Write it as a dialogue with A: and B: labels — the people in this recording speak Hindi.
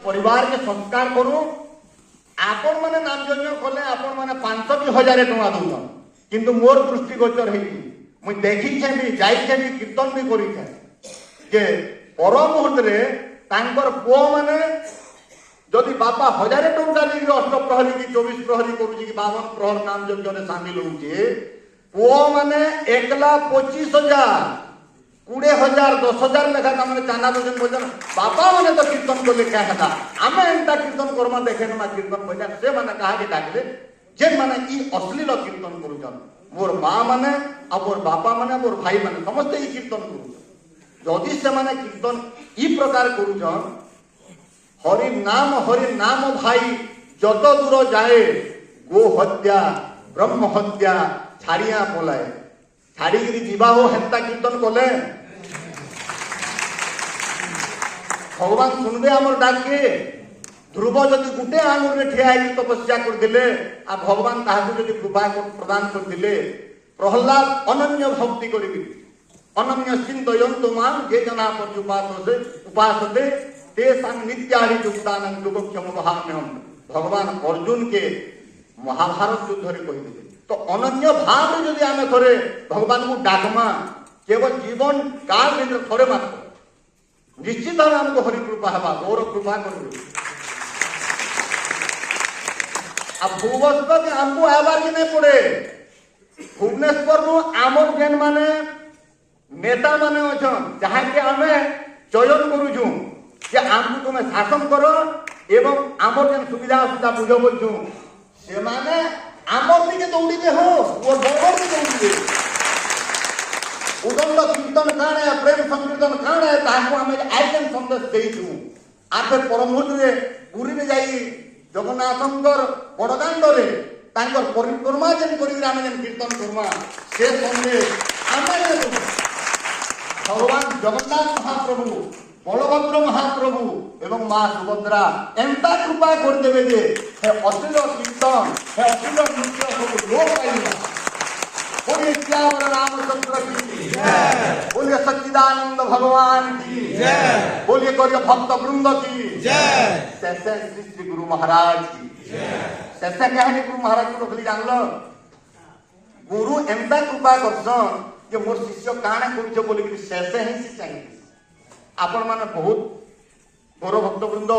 A: परिवार के संस्कार करूँ आपण मैंने नाम यज्ञ कले आपण मैंने 500 कि 1000 टଙ୍କା दौन किंतु मोर दृष्टिगोचर मुझे देखीछे भी जाइछे भी कीर्तन भी करीछे जे पर मुहूर्त पुओ मैंने जदि बापा 1000 टଙ୍କା देकी अष्टप्रहरी कि 24 प्रहरी करुची कि 52 प्रहर नाम यज्ञ सामिल होउचे पुओ मैंने एकला 25,000 20,000 10,000 लेखा मैंने चाना भोजन भोजन बापा मैंने तो कीर्तन कले क्या है आम एंता कीर्तन करमा देखे ना कीर्तन भजन से मैंने कहा कि डाकले जे मैंने ई अश्लील कीर्तन करुचन मोर माँ मैंने और मोर बापा मैंने मोर भाई मैंने समस्त ई कीर्तन करुचन जदि से मैंने कीर्तन ई प्रकार करुचन हरि नाम भाई जत दूर जाए गो हत्या ब्रह्म हत्या छाड़िया पलाए छाड़ी जीवा हो हेन्ता कीर्तन कले भगवान सुनबे आमर डाके ध्रुव जदि गुटे आंगुर में ठिया है तपस्या करदे आ भगवान ताहाकु जदि कृपा प्रदान करदे प्रहलाद अनन्य भक्ति करी अनन्य चिंतयन्तु मां जे जना पर उपासते ते संग नित्यारि युक्तानं योगक्षम वहाम्यहम् भगवान अर्जुन के महाभारत युद्ध रे कहि तो अनन्य भाव जदि आम थे भगवान को डाकमा केवल जीवन काल में थे मात्र निश्चित भाव आमको हरि कृपा हवा गौर कृपा कर भुवस्वर आमको आबार के नहीं पड़े भुवनेश्वर आमर जेन माने नेता माने अछन जहाँ के आम चयन करुचु जे आमको तुम शासन कर एवं आमर जेन सुविधा असुविधा बुझ बोलचु से माने आमर दिखे दौड़े हो वो बबर भी दौड़े उदंड कीर्तन काण है प्रेम संकीर्तन काण है ताकू आम आइटम संदेश देचु आगे परमुहूर्त पुरी में जाई जगन्नाथंकर बड़दाण्ड रे तांकर परिक्रमा जेन करी आम जेन कीर्तन करमा से संदेश आम भगवान जगन्नाथ महाप्रभु बलभद्र महाप्रभु एवं माँ सुभद्रा एंता कृपा कर देवे जे हे अश्लील कीर्तन हे अश्लील नृत्य सब लोप पाइबा बोलिए श्यावर रामचंद्र की जय बोलिए सच्चिदानंद भगवान की जय बोलिए गौर भक्त वृंद की जय सैसे श्री गुरु महाराज की जय सैसे कहनी गुरु महाराज को रखली जानलो गुरु एंता कृपा करसन जे मोर शिष्य काणे करूछ बोली कि सैसे ही से चाहिए आपण माने बहुत गौर भक्त वृंद